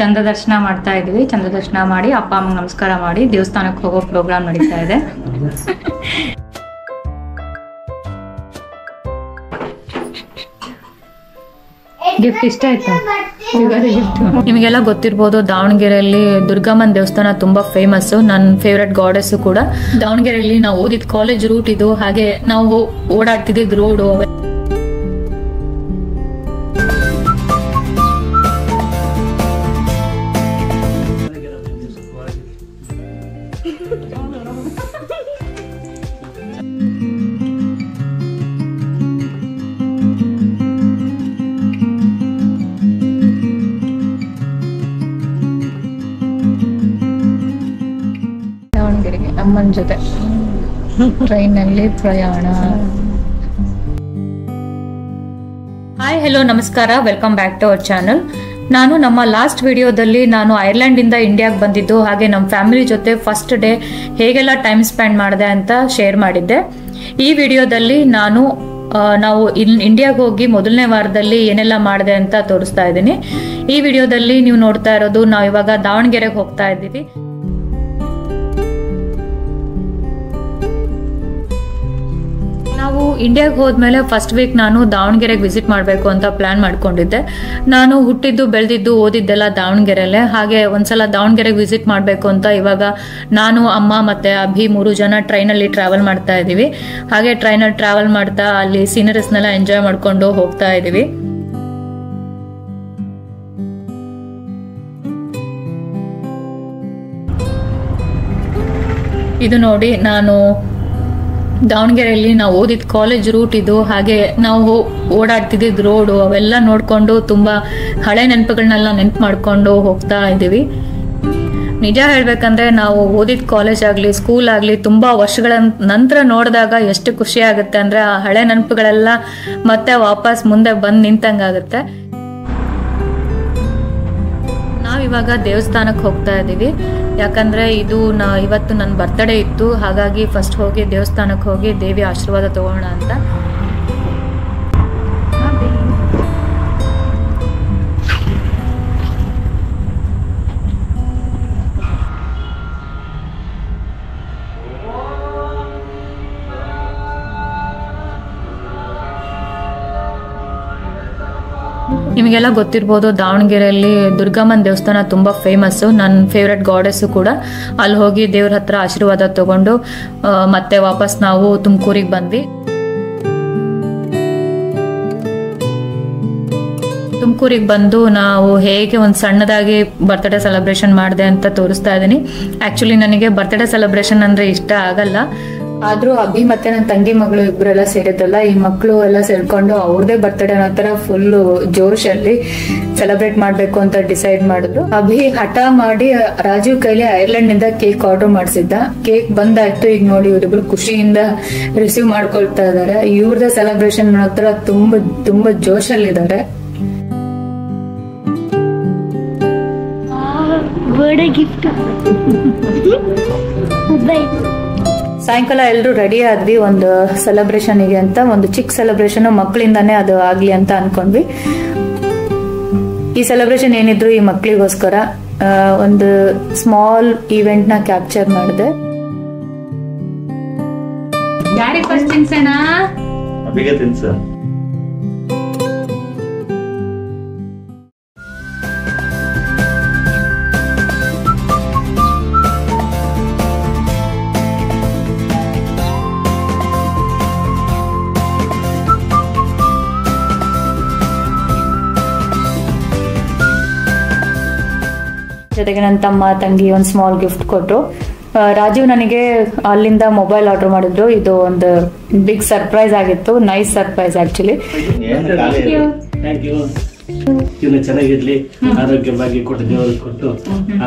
ಚಂದ್ರ ದರ್ಶನ ಮಾಡ್ತಾ ಇದೀವಿ. ಚಂದ್ರ ದರ್ಶನ ಮಾಡಿ ಅಪ್ಪ ಅಮ್ಮಂಗೆ ನಮಸ್ಕಾರ ಮಾಡಿ ದೇವಸ್ಥಾನಕ್ಕೆ ಹೋಗೋ ಪ್ರೋಗ್ರಾಮ್ ನಡೀತಾ ಇದೆ. ಗಿಫ್ಟ್ ಇಷ್ಟ ಆಯ್ತಾ? ನಿಮಗೆಲ್ಲ ಗೊತ್ತಿರ್ಬೋದು, ದಾವಣಗೆರೆಯಲ್ಲಿ ದುರ್ಗಮ್ಮನ ದೇವಸ್ಥಾನ ತುಂಬಾ ಫೇಮಸ್. ನನ್ನ ಫೇವ್ರೆಟ್ ಗಾಡೆಸ್ ಕೂಡ. ದಾವಣಗೆರೆಯಲ್ಲಿ ನಾವು ಓದಿದ ಕಾಲೇಜ್ ರೂಟ್ ಇದು, ಹಾಗೆ ನಾವು ಓಡಾಡ್ತಿದ್ದ ರೋಡು. ದಾವಣಗೆರೆಗೆ ಅಮ್ಮನ ಜೊತೆ ಟ್ರೈನಲ್ಲಿ ಪ್ರಯಾಣ. ಹಾಯ್, ಹೆಲೋ, ನಮಸ್ಕಾರ, welcome back to our channel. ನಾನು ನಮ್ಮ ಲಾಸ್ಟ್ ವಿಡಿಯೋದಲ್ಲಿ ನಾನು ಐರ್ಲೆಂಡ್ ಇಂದ ಇಂಡಿಯಾಗೆ ಬಂದಿದ್ದು, ಹಾಗೆ ನಮ್ಮ ಫ್ಯಾಮಿಲಿ ಜೊತೆ ಫಸ್ಟ್ ಡೇ ಹೇಗೆಲ್ಲ ಟೈಮ್ ಸ್ಪೆಂಡ್ ಮಾಡಿದೆ ಅಂತ ಶೇರ್ ಮಾಡಿದ್ದೆ. ಈ ವಿಡಿಯೋದಲ್ಲಿ ನಾವು ಇಂಡಿಯಾಗೆ ಹೋಗಿ ಮೊದಲನೇ ವಾರದಲ್ಲಿ ಏನೆಲ್ಲ ಮಾಡಿದೆ ಅಂತ ತೋರಿಸ್ತಾ ಇದ್ದೀನಿ. ಈ ವಿಡಿಯೋದಲ್ಲಿ ನೀವು ನೋಡ್ತಾ ಇರೋದು, ನಾವು ಇವಾಗ ದಾವಣಗೆರೆಗೆ ಹೋಗ್ತಾ ಇದ್ದೀವಿ. ನಾವು ಇಂಡಿಯಾಗೆ ಹೋದ್ಮೇಲೆ ಫಸ್ಟ್ ವೀಕ್ ನಾನು ದಾವಣಗೆರೆಗೆ ವಿಸಿಟ್ ಮಾಡಬೇಕು ಅಂತ ಪ್ಲಾನ್ ಮಾಡ್ಕೊಂಡಿದ್ದೆ. ನಾನು ಹುಟ್ಟಿದ್ದು ಬೆಳೆದಿದ್ದು ಓದಿದ್ದೆಲ್ಲ ದಾವಣಗೆರೆಯಲ್ಲೇ. ಹಾಗೆ ಒಂದ್ಸಲ ದಾವಣಗೆರೆಗೆ ವಿಸಿಟ್ ಮಾಡಬೇಕು ಅಂತ ಇವಾಗ ನಾನು, ಅಮ್ಮ ಮತ್ತೆ ಅಭಿ 3 ಜನ ಟ್ರೈನಲ್ಲಿ ಟ್ರಾವೆಲ್ ಮಾಡ್ತಾ ಇದ್ದೀವಿ. ಹಾಗೆ ಟ್ರೈನಲ್ಲಿ ಟ್ರಾವೆಲ್ ಮಾಡ್ತಾ ಅಲ್ಲಿ ಸೀನರೀಸ್ನೆಲ್ಲ ಎಂಜಾಯ್ ಮಾಡ್ಕೊಂಡು ಹೋಗ್ತಾ ಇದ್ದೀವಿ. ಇದು ನೋಡಿ, ನಾನು ದಾವಣಗೆರೆಯಲ್ಲಿ ನಾವು ಓದಿದ ಕಾಲೇಜ್ ರೂಟ್ ಇದು, ಹಾಗೆ ನಾವು ಓಡಾಡ್ತಿದ್ದ ರೋಡು ಅವೆಲ್ಲ ನೋಡ್ಕೊಂಡು ತುಂಬಾ ಹಳೆ ನೆನಪುಗಳನ್ನೆಲ್ಲ ನೆನ್ಪು ಮಾಡ್ಕೊಂಡು ಹೋಗ್ತಾ ಇದ್ದೀವಿ. ನಿಜ ಹೇಳ್ಬೇಕಂದ್ರೆ ನಾವು ಓದಿದ ಕಾಲೇಜ್ ಆಗ್ಲಿ ಸ್ಕೂಲ್ ಆಗ್ಲಿ ತುಂಬಾ ವರ್ಷಗಳ ನಂತರ ನೋಡಿದಾಗ ಎಷ್ಟು ಖುಷಿ ಆಗುತ್ತೆ ಅಂದ್ರೆ, ಆ ಹಳೆ ನೆನಪುಗಳೆಲ್ಲ ಮತ್ತೆ ವಾಪಸ್ ಮುಂದೆ ಬಂದು ನಿಂತಂಗಾಗುತ್ತೆ. ನಾವಿವಾಗ ದೇವಸ್ಥಾನಕ್ಕೆ ಹೋಗ್ತಾ ಇದ್ದೀವಿ. ಯಾಕಂದ್ರೆ ಇವತ್ತು ನನ್ನ ಬರ್ತ್ಡೇ ಇತ್ತು. ಹಾಗಾಗಿ ಫಸ್ಟ್ ಹೋಗಿ ದೇವಸ್ಥಾನಕ್ಕೆ ಹೋಗಿ ದೇವಿ ಆಶೀರ್ವಾದ ತಗೋಣ ಅಂತ. ನಿಮಗೆಲ್ಲ ಗೊತ್ತಿರ್ಬೋದು, ದಾವಣಗೆರೆಯಲ್ಲಿ ದುರ್ಗಮ್ಮನ ದೇವಸ್ಥಾನ ತುಂಬಾ ಫೇಮಸ್. ನನ್ನ ಫೇವ್ರೆಟ್ ಗಾಡೆಸ್ ಕೂಡ. ಅಲ್ಲಿ ಹೋಗಿ ದೇವ್ರ ಹತ್ರ ಆಶೀರ್ವಾದ ತಗೊಂಡು ಮತ್ತೆ ವಾಪಸ್ ನಾವು ತುಮಕೂರಿಗೆ ಬಂದ್ವಿ. ತುಮಕೂರಿಗೆ ಬಂದು ನಾವು ಹೇಗೆ ಒಂದು ಸಣ್ಣದಾಗಿ ಬರ್ತ್ಡೇ ಸೆಲೆಬ್ರೇಷನ್ ಮಾಡಿದೆ ಅಂತ ತೋರಿಸ್ತಾ ಇದ್ದೀನಿ. ಆಕ್ಚುಲಿ ನನಗೆ ಬರ್ತ್ಡೇ ಸೆಲೆಬ್ರೇಷನ್ ಅಂದ್ರೆ ಇಷ್ಟ ಆಗಲ್ಲ. ಆದ್ರೂ ಅಭಿ ಮತ್ತೆ ನನ್ನ ತಂಗಿ ಮಗಳು ಇಬ್ಬರೆಲ್ಲ ಸೇರಿದ್ದಲ್ಲ, ಈ ಮಕ್ಕಳು ಎಲ್ಲ ಸೇರ್ಕೊಂಡು ಅವ್ರದೇ ಬರ್ತ್ಡೇ ಅನ್ನೋ ತರ ಫುಲ್ ಜೋಶಲ್ಲಿ ಸೆಲೆಬ್ರೇಟ್ ಮಾಡ್ಬೇಕು ಅಂತ ಡಿಸೈಡ್ ಮಾಡಿದ್ರು. ಅಭಿ ಹಠ ಮಾಡಿ ರಾಜೀವ್ ಕೈಲಿ ಐರ್ಲೆಂಡ್ ನಿಂದ ಕೇಕ್ ಆರ್ಡರ್ ಮಾಡಿಸಿದ್ದ. ಕೇಕ್ ಬಂದಾಯ್ತು. ಈಗ ನೋಡಿ ಇವರಿಬ್ರು ಖುಷಿಯಿಂದ ರಿಸೀವ್ ಮಾಡ್ಕೊಳ್ತಾ ಇದಾರೆ. ಇವ್ರದೇ ಸೆಲೆಬ್ರೇಷನ್ ಮಾಡೋ ತರ ತುಂಬಾ ಜೋಶಲ್ಲಿದ್ದಾರೆ. ಸಾಯಂಕಾಲ ಎಲ್ಲರೂ ರೆಡಿ ಆದ್ವಿ ಒಂದು ಸೆಲೆಬ್ರೇಷನ್ಗೆ ಅಂತ. ಒಂದು ಚಿಕ್ಕ ಸೆಲೆಬ್ರೇಷನ್ ಮಕ್ಕಳಿಂದಾನೇ ಅದು ಆಗ್ಲಿ ಅಂತ ಅನ್ಕೊಂಡ್ವಿ. ಈ ಸೆಲೆಬ್ರೇಷನ್ ಏನಿದ್ರು ಈ ಮಕ್ಕಳಿಗೋಸ್ಕರ ಒಂದು ಸ್ಮಾಲ್ ಈವೆಂಟ್ ನ ಕ್ಯಾಪ್ಚರ್ ಮಾಡಿದೆ. ಯಾರಿಗೆ ಫಸ್ಟ್ ತಿನ್ಸೇನಾ? ಅಭಿಗೆ ತಿನ್ಸ. ಜೊತೆಗೆ ನನ್ನ ತಮ್ಮ ತಂಗಿ ಒಂದು ಸ್ಮಾಲ್ ಗಿಫ್ಟ್ ಕೊಟ್ಟರು. ರಾಜೀವ್ ನನಗೆ ಅಲ್ಲಿಂದ ಮೊಬೈಲ್ ಆರ್ಡರ್ ಮಾಡಿದ್ರು. ಇದು ಒಂದು ಬಿಗ್ ಸರ್ಪ್ರೈಸ್ ಆಗಿತ್ತು. Nice surprise actually. ಚೆನ್ನಾಗಿರ್ಲಿ, ಆರೋಗ್ಯವಾಗಿ ಕೊಟ್ಟು ದೇವರು ಕೊಟ್ಟು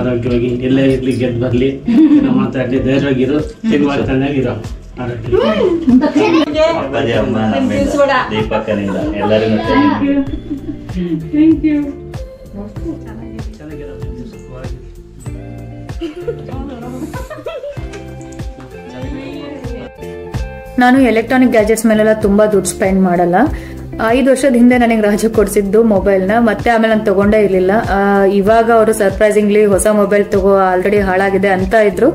ಆರೋಗ್ಯವಾಗಿ ಎಲ್ಲೇ ಇರ್ಲಿ, ಗೆದ್ದು ಬರ್ಲಿ, ಮಾತಾಡ್ಲಿ, ಧೈರ್ಯವಾಗಿರು, ಚೆನ್ನಾಗಿರೋ ದೀಪಕ್ಕನಿಂದ ಎಲ್ಲರಿಗೂ ನಾನು ಎಲೆಕ್ಟ್ರಾನಿಕ್ ಗ್ಯಾಜೆಟ್ಸ್ ಮೇಲೆಲ್ಲ ತುಂಬಾ ದುಡ್ಡು ಸ್ಪೆಂಡ್ ಮಾಡಲ್ಲ. 5 ವರ್ಷದ ಹಿಂದೆ ನನಗೆ ರಾಜು ಕೊಡಿಸಿದ್ದು ಮೊಬೈಲ್ನ, ಮತ್ತೆ ಆಮೇಲೆ ನಾನು ತಗೊಂಡೇ ಇರಲಿಲ್ಲ. ಇವಾಗ ಅವರು ಸರ್ಪ್ರೈಸಿಂಗ್ಲಿ ಹೊಸ ಮೊಬೈಲ್ ಆಲ್ರೆಡಿ ಹಾಳಾಗಿದೆ ಅಂತ ಇದ್ರು.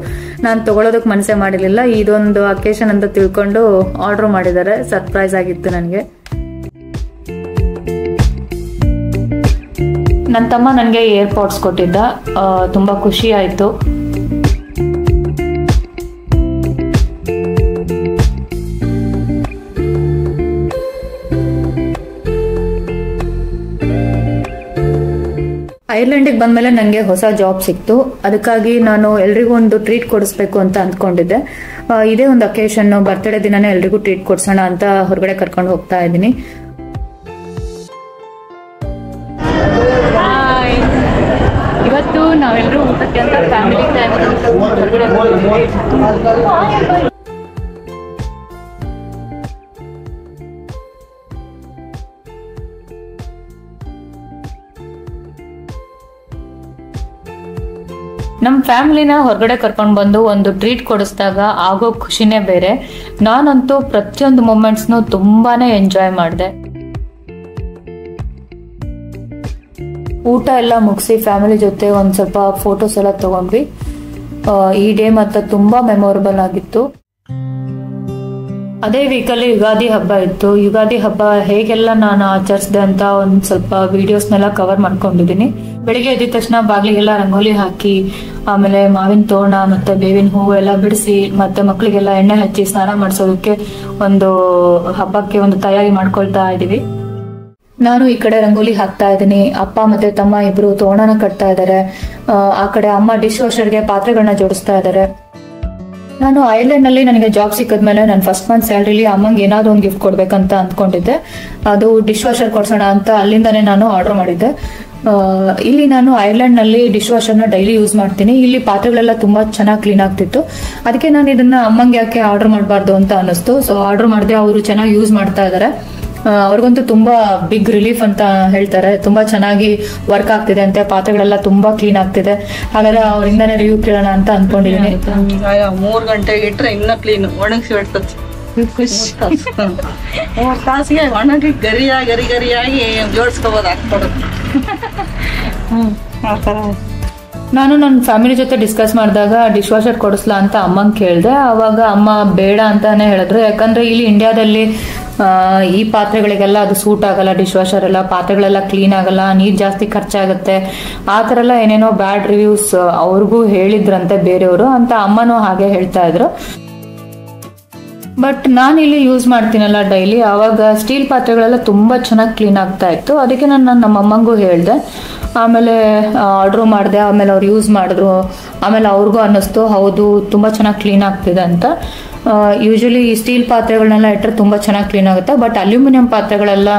ನಾನು ತಗೊಳ್ಳೋದಕ್ಕೆ ಮನಸ್ಸೇ ಮಾಡಿರಲಿಲ್ಲ. ಇದೊಂದು ಅಕೇಶನ್ ಅಂತ ತಿಳ್ಕೊಂಡು ಆರ್ಡರ್ ಮಾಡಿದ್ದಾರೆ. ಸರ್ಪ್ರೈಸ್ ಆಗಿತ್ತು ನನಗೆ. ನನ್ನ ತಮ್ಮ ನನಗೆ ಏರ್ಪಾಡ್ಸ್ ಕೊಟ್ಟಿದ್ದ, ತುಂಬಾ ಖುಷಿ ಆಯಿತು. ಐರ್ಲೆಂಡಿಗೆ ಬಂದ್ಮೇಲೆ ನನಗೆ ಹೊಸ ಜಾಬ್ ಸಿಕ್ತು. ಅದಕ್ಕಾಗಿ ನಾನು ಎಲ್ರಿಗೂ ಒಂದು ಟ್ರೀಟ್ ಕೊಡಿಸ್ಬೇಕು ಅಂತ ಅಂದ್ಕೊಂಡಿದ್ದೆ. ಇದೇ ಒಂದು ಅಕೇಶನ್, ಬರ್ತ್ಡೇ ದಿನನೇ ಎಲ್ರಿಗೂ ಟ್ರೀಟ್ ಕೊಡ್ಸೋಣ ಅಂತ ಹೊರಗಡೆ ಕರ್ಕೊಂಡು ಹೋಗ್ತಾ ಇದ್ದೀನಿ. ಇವತ್ತು ನಾವೆಲ್ಲರೂ ಊಟಕ್ಕೆ ಅಂತ ಫ್ಯಾಮಿಲಿ ಟೈಮ್ ಹೊರಗಡೆ ನಮ್ಮ ಫ್ಯಾಮಿಲಿನ ಹೊರಗಡೆ ಕರ್ಕೊಂಡು ಬಂದು ಒಂದು ಟ್ರೀಟ್ ಕೊಡಿಸಿದಾಗ ಆಗೋ ಖುಷಿನೇ ಬೇರೆ. ನಾನಂತೂ ಪ್ರತಿಯೊಂದು ಮೂಮೆಂಟ್ಸ್ನು ತುಂಬಾನೇ ಎಂಜಾಯ್ ಮಾಡಿದೆ. ಊಟ ಎಲ್ಲ ಮುಗಿಸಿ ಫ್ಯಾಮಿಲಿ ಜೊತೆ ಒಂದು ಸ್ವಲ್ಪ ಫೋಟೋಸ್ ಎಲ್ಲ ತಗೊಂಡ್ವಿ. ಈ ಡೇ ಮಾತ್ರ ತುಂಬಾ ಮೆಮೊರಬಲ್ ಆಗಿತ್ತು. ಅದೇ ವೀಕಲ್ಲಿ ಯುಗಾದಿ ಹಬ್ಬ ಇತ್ತು. ಯುಗಾದಿ ಹಬ್ಬ ಹೇಗೆಲ್ಲ ನಾನು ಆಚರಿಸಿದೆ ಅಂತ ಒಂದು ಸ್ವಲ್ಪ ವಿಡಿಯೋಸ್ನೆಲ್ಲ ಕವರ್ ಮಾಡ್ಕೊಂಡಿದ್ದೀನಿ. ಬೆಳಿಗ್ಗೆ ಎದ್ದ ತಕ್ಷಣ ಬಾಗಿಲಿಗೆಲ್ಲ ರಂಗೋಲಿ ಹಾಕಿ, ಆಮೇಲೆ ಮಾವಿನ ತೋರಣ ಮತ್ತೆ ಬೇವಿನ ಹೂವು ಎಲ್ಲ ಬಿಡಿಸಿ, ಮತ್ತೆ ಮಕ್ಕಳಿಗೆಲ್ಲ ಎಣ್ಣೆ ಹಚ್ಚಿ ಸ್ನಾನ ಮಾಡಿಸೋದಕ್ಕೆ ಒಂದು ಹಬ್ಬಕ್ಕೆ ಒಂದು ತಯಾರಿ ಮಾಡ್ಕೊಳ್ತಾ ಇದೀವಿ. ನಾನು ಈ ಕಡೆ ರಂಗೋಲಿ ಹಾಕ್ತಾ ಇದ್ದೀನಿ. ಅಪ್ಪ ಮತ್ತೆ ತಮ್ಮ ಇಬ್ರು ತೋರಣನ ಕಟ್ತಾ ಇದ್ದಾರೆ. ಆ ಕಡೆ ಅಮ್ಮ ಡಿಶ್ ವಾಷರ್ಗೆ ಪಾತ್ರೆಗಳನ್ನ ಜೋಡಿಸ್ತಾ ಇದ್ದಾರೆ. ನಾನು ಐರ್ಲೆಂಡ್ ನಲ್ಲಿ ನನಗೆ ಜಾಬ್ ಸಿಕ್ಕಿದ್ಮೇಲೆ ನನ್ನ ಫಸ್ಟ್ ಮಂತ್ ಸ್ಯಾಲರಿಲಿ ಅಮ್ಮಂಗೆ ಏನಾದ್ರು ಒಂದು ಗಿಫ್ಟ್ ಕೊಡ್ಬೇಕಂತ ಅಂದ್ಕೊಂಡಿದ್ದೆ. ಅದು ಡಿಶ್ ವಾಷರ್ ಕೊಡ್ಸೋಣ ಅಂತ ಅಲ್ಲಿಂದಾನೇ ನಾನು ಆರ್ಡರ್ ಮಾಡಿದ್ದೆ. ಇಲ್ಲಿ ನಾನು ಐರ್ಲೆಂಡ್ ನಲ್ಲಿ ಡಿಶ್ ವಾಷರ್ನ ಡೈಲಿ ಯೂಸ್ ಮಾಡ್ತೀನಿ. ಇಲ್ಲಿ ಪಾತ್ರೆಗಳೆಲ್ಲ ತುಂಬಾ ಚೆನ್ನಾಗಿ ಕ್ಲೀನ್ ಆಗ್ತಿತ್ತು. ಅದಕ್ಕೆ ನಾನು ಇದನ್ನ ಅಮ್ಮಂಗೆ ಯಾಕೆ ಆರ್ಡರ್ ಮಾಡಬಾರ್ದು ಅಂತ ಅನಿಸ್ತು. ಸೊ ಆರ್ಡರ್ ಮಾಡಿದೆ. ಅವರು ಚೆನ್ನಾಗಿ ಯೂಸ್ ಮಾಡ್ತಾ ಇದ್ದಾರೆ. ಅವ್ರಿಗಂತೂ ತುಂಬಾ ಬಿಗ್ ರಿಲೀಫ್ ಅಂತ ಹೇಳ್ತಾರೆ. ತುಂಬಾ ಚೆನ್ನಾಗಿ ವರ್ಕ್ ಆಗ್ತಿದೆ ಅಂತೆ. ಪಾತ್ರೆಗಳೆಲ್ಲ ತುಂಬಾ ಕ್ಲೀನ್ ಆಗ್ತಿದೆ. ಹಾಗಾದ್ರೆ ಅವರಿಂದಾನೇ ರಿವ್ಯೂ ಕೇಳೋಣ ಅಂತ ಅನ್ಕೊಂಡಿದ್ದೀನಿ. 3 ಗಂಟೆಗೆ ಇಟ್ರೆ ಇನ್ನ ಕ್ಲೀನ್ ಒಣಗಿಸಿ ಬಿಡ್ತದೆ. 3 ತಾಸಿಗೆ ಒಣಗಿ ಗರಿಯಾಗಿ ಜೋಡಿಸ್ಕೋಬೋದು ಹಾಕ್ಕೊಡೋದು. ಆ ಥರ ನಾನು ನನ್ನ ಫ್ಯಾಮಿಲಿ ಜೊತೆ ಡಿಸ್ಕಸ್ ಮಾಡಿದಾಗ ಡಿಶ್ ವಾಷರ್ ಕೊಡಿಸ್ಲಾ ಅಂತ ಅಮ್ಮಂಗೆ ಕೇಳಿದೆ. ಆವಾಗ ಅಮ್ಮ ಬೇಡ ಅಂತಾನೆ ಹೇಳಿದ್ರು. ಯಾಕಂದ್ರೆ ಇಲ್ಲಿ ಇಂಡಿಯಾದಲ್ಲಿ ಈ ಪಾತ್ರೆಗಳಿಗೆಲ್ಲ ಅದು ಸೂಟ್ ಆಗಲ್ಲ. ಡಿಶ್ ವಾಷರ್ ಎಲ್ಲ ಪಾತ್ರೆಗಳೆಲ್ಲ ಕ್ಲೀನ್ ಆಗಲ್ಲ, ನೀರು ಜಾಸ್ತಿ ಖರ್ಚಾಗುತ್ತೆ, ಆ ಥರ ಎಲ್ಲ ಏನೇನೋ ಬ್ಯಾಡ್ ರಿವ್ಯೂಸ್ ಅವ್ರಿಗೂ ಹೇಳಿದ್ರಂತೆ ಬೇರೆಯವರು ಅಂತ ಅಮ್ಮನೂ ಹಾಗೆ ಹೇಳ್ತಾ ಇದ್ರು. ಬಟ್ ನಾನು ಇಲ್ಲಿ ಯೂಸ್ ಮಾಡ್ತೀನಲ್ಲ ಡೈಲಿ, ಆವಾಗ ಸ್ಟೀಲ್ ಪಾತ್ರೆಗಳೆಲ್ಲ ತುಂಬಾ ಚೆನ್ನಾಗಿ ಕ್ಲೀನ್ ಆಗ್ತಾ ಇತ್ತು. ಅದಕ್ಕೆ ನಾನು ನಮ್ಮ ಅಮ್ಮಂಗೂ ಹೇಳಿದೆ. ಆಮೇಲೆ ಆರ್ಡ್ರು ಮಾಡಿದೆ. ಆಮೇಲೆ ಅವ್ರು ಯೂಸ್ ಮಾಡಿದ್ರು. ಆಮೇಲೆ ಅವ್ರಿಗೂ ಅನ್ನಿಸ್ತು ಹೌದು ತುಂಬಾ ಚೆನ್ನಾಗಿ ಕ್ಲೀನ್ ಆಗ್ತಿದೆ ಅಂತ. ಯೂಶಲಿ ಈ ಸ್ಟೀಲ್ ಪಾತ್ರೆಗಳನ್ನೆಲ್ಲ ಇಟ್ಟರೆ ತುಂಬಾ ಚೆನ್ನಾಗಿ ಕ್ಲೀನ್ ಆಗುತ್ತೆ. ಬಟ್ ಅಲ್ಯೂಮಿನಿಯಂ ಪಾತ್ರೆಗಳೆಲ್ಲ,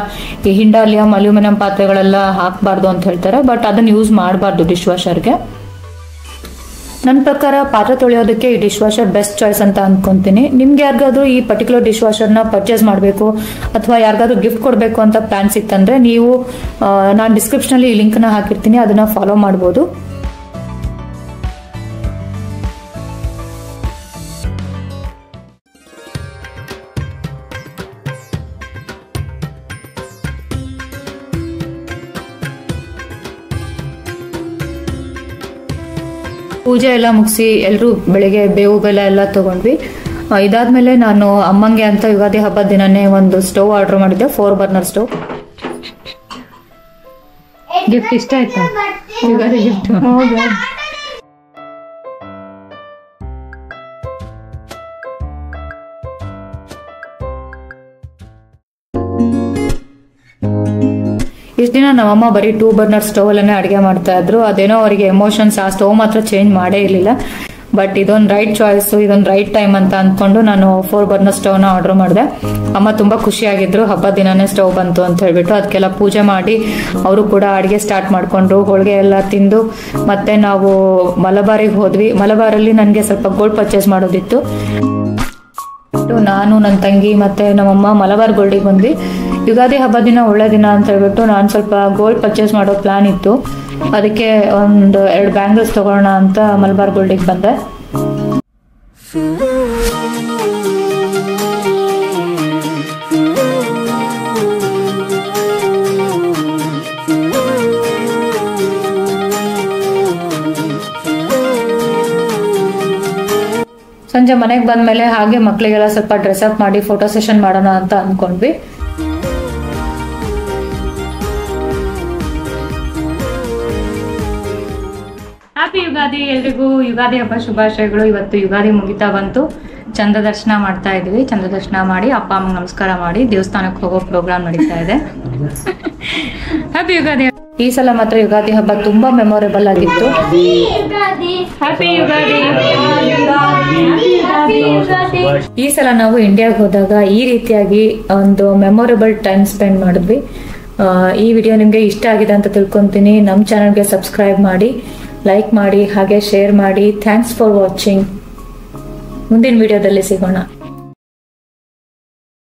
ಈ ಹಿಂಡಾಲಿಯಂ ಅಲ್ಯೂಮಿನಿಯಂ ಪಾತ್ರೆಗಳೆಲ್ಲ ಹಾಕಬಾರ್ದು ಅಂತ ಹೇಳ್ತಾರೆ. ಬಟ್ ಅದನ್ನ ಯೂಸ್ ಮಾಡಬಾರ್ದು ಡಿಶ್ ವಾಷರ್ಗೆ. ನನ್ನ ಪ್ರಕಾರ ಪಾತ್ರೆ ತೊಳೆಯೋದಕ್ಕೆ ಈ ಡಿಶ್ ವಾಷರ್ ಬೆಸ್ಟ್ ಚಾಯ್ಸ್ ಅಂತ ಅನ್ಕೊಂತೀನಿ. ನಿಮ್ಗೆ ಯಾರಿಗಾದ್ರೂ ಈ ಪರ್ಟಿಕ್ಯುಲರ್ ಡಿಶ್ ವಾಷರ್ನ ಪರ್ಚೇಸ್ ಮಾಡಬೇಕು ಅಥವಾ ಯಾರಿಗಾದ್ರೂ ಗಿಫ್ಟ್ ಕೊಡಬೇಕು ಅಂತ ಪ್ಲಾನ್ಸ್ ಇತ್ತಂದ್ರೆ ನೀವು ನಾನು ಡಿಸ್ಕ್ರಿಪ್ಷನಲ್ಲಿ ಈ ಲಿಂಕ್ನ ಹಾಕಿರ್ತೀನಿ, ಅದನ್ನ ಫಾಲೋ ಮಾಡ್ಬೋದು. ಪೂಜೆ ಎಲ್ಲ ಮುಗಿಸಿ ಎಲ್ಲರೂ ಬೆಳಿಗ್ಗೆ ಬೇವು ಬೆಲ್ಲ ಎಲ್ಲ ತಗೊಂಡ್ವಿ. ಇದಾದ್ಮೇಲೆ ನಾನು ಅಮ್ಮಂಗೆ ಅಂತ ಯುಗಾದಿ ಹಬ್ಬದ ದಿನನೇ ಒಂದು ಸ್ಟವ್ ಆರ್ಡರ್ ಮಾಡಿದ್ದೆ, 4 ಬರ್ನರ್ ಸ್ಟವ್. ಗಿಫ್ಟ್ ಇಷ್ಟ ಆಯ್ತಾ? ಯುಗಾದಿ ಗಿಫ್ಟ್. ಹೌದಾ? ಇಷ್ಟು ದಿನ ನಮ್ಮಮ್ಮ ಬರೀ 2 ಬರ್ನರ್ ಸ್ಟವ್ ಅಲ್ಲೇ ಅಡುಗೆ ಮಾಡ್ತಾ ಇದ್ರು. ಅದೇನೋ ಅವರಿಗೆ ಎಮೋಷನ್ಸ್, ಆ ಸ್ಟವ್ ಮಾತ್ರ ಚೇಂಜ್ ಮಾಡೇ ಇರಲಿಲ್ಲ. ಬಟ್ ಇದೊಂದು ರೈಟ್ ಚಾಯ್ಸ್, ಇದೊಂದು ರೈಟ್ ಟೈಮ್ ಅಂತ ಅಂದ್ಕೊಂಡು ನಾನು 4 ಬರ್ನರ್ ಸ್ಟವ್ನ ಆರ್ಡರ್ ಮಾಡಿದೆ. ಅಮ್ಮ ತುಂಬಾ ಖುಷಿಯಾಗಿದ್ರು, ಹಬ್ಬದ ದಿನನೇ ಸ್ಟವ್ ಬಂತು ಅಂತ ಹೇಳ್ಬಿಟ್ಟು. ಅದಕ್ಕೆಲ್ಲ ಪೂಜೆ ಮಾಡಿ ಅವರು ಕೂಡ ಅಡುಗೆ ಸ್ಟಾರ್ಟ್ ಮಾಡ್ಕೊಂಡ್ರು. ಹೋಳಿಗೆ ಎಲ್ಲ ತಿಂದು ಮತ್ತೆ ನಾವು ಮಲಬಾರಿಗೆ ಹೋದ್ವಿ. ಮಲಬಾರಲ್ಲಿ ನನಗೆ ಸ್ವಲ್ಪ ಗೋಲ್ಡ್ ಪರ್ಚೇಸ್ ಮಾಡೋದಿತ್ತು. ನಾನು, ನನ್ನ ತಂಗಿ ಮತ್ತೆ ನಮ್ಮಮ್ಮ ಮಲಬಾರ್ ಗೋಲ್ಡಿಗೆ ಬಂದ್ವಿ. ಯುಗಾದಿ ಹಬ್ಬ ದಿನ ಒಳ್ಳೆ ದಿನ ಅಂತ ಹೇಳ್ಬಿಟ್ಟು ನಾನು ಸ್ವಲ್ಪ ಗೋಲ್ಡ್ ಪರ್ಚೇಸ್ ಮಾಡೋ ಪ್ಲಾನ್ ಇತ್ತು. ಅದಕ್ಕೆ 1-2 ಬ್ಯಾಂಗಲ್ಸ್ ತಗೋಣ ಅಂತ ಮಲಬಾರ್ ಗೋಲ್ಡಿಗೆ ಬಂದೆ. ಸಂಜೆ ಮನೆಗೆ ಬಂದ್ಮೇಲೆ ಹಾಗೆ ಮಕ್ಕಳಿಗೆಲ್ಲ ಸ್ವಲ್ಪ ಡ್ರೆಸ್ ಅಪ್ ಮಾಡಿ ಫೋಟೋ ಸೆಷನ್ ಮಾಡೋಣ ಅಂತ ಅನ್ಕೊಂಡ್ವಿ. ಹ್ಯಾಪಿ ಯುಗಾದಿ ಎಲ್ರಿಗೂ. ಯುಗಾದಿ ಹಬ್ಬ ಶುಭಾಶಯಗಳು. ಇವತ್ತು ಯುಗಾದಿ ಮುಗಿತಾ ಬಂತು. ಚಂದ್ರ ದರ್ಶನ ಮಾಡ್ತಾ ಇದ್ವಿ. ಚಂದ್ರ ದರ್ಶನ ಮಾಡಿ ಅಪ್ಪ ಅಮ್ಮಗೆ ನಮಸ್ಕಾರ ಮಾಡಿ ದೇವಸ್ಥಾನಕ್ಕೆ ಹೋಗೋ ಪ್ರೋಗ್ರಾಮ್ ನಡೀತಾ ಇದೆ. ಹ್ಯಾಪಿ ಯುಗಾದಿ. ಈ ಸಲ ಮಾತ್ರ ಯುಗಾದಿ ಹಬ್ಬ ತುಂಬಾ ಮೆಮೊರೇಬಲ್ ಆಗಿತ್ತು. ಹ್ಯಾಪಿ ಯುಗಾದಿ. ಈ ಸಲ ನಾವು ಇಂಡಿಯಾಗೆ ಹೋದಾಗ ಈ ರೀತಿಯಾಗಿ ಒಂದು ಮೆಮೊರೇಬಲ್ ಟೈಮ್ ಸ್ಪೆಂಡ್ ಮಾಡಿದ್ವಿ. ಈ ವಿಡಿಯೋ ನಿಮ್ಗೆ ಇಷ್ಟ ಆಗಿದೆ ಅಂತ ತಿಳ್ಕೊಂತೀನಿ. ನಮ್ಮ ಚಾನಲ್ಗೆ ಸಬ್ಸ್ಕ್ರೈಬ್ ಮಾಡಿ, ಲೈಕ್ ಮಾಡಿ, ಹಾಗೆ ಶೇರ್ ಮಾಡಿ. Thanks for watching. ಮುಂದಿನ ವಿಡಿಯೋದಲ್ಲಿ ಸಿಗೋಣ.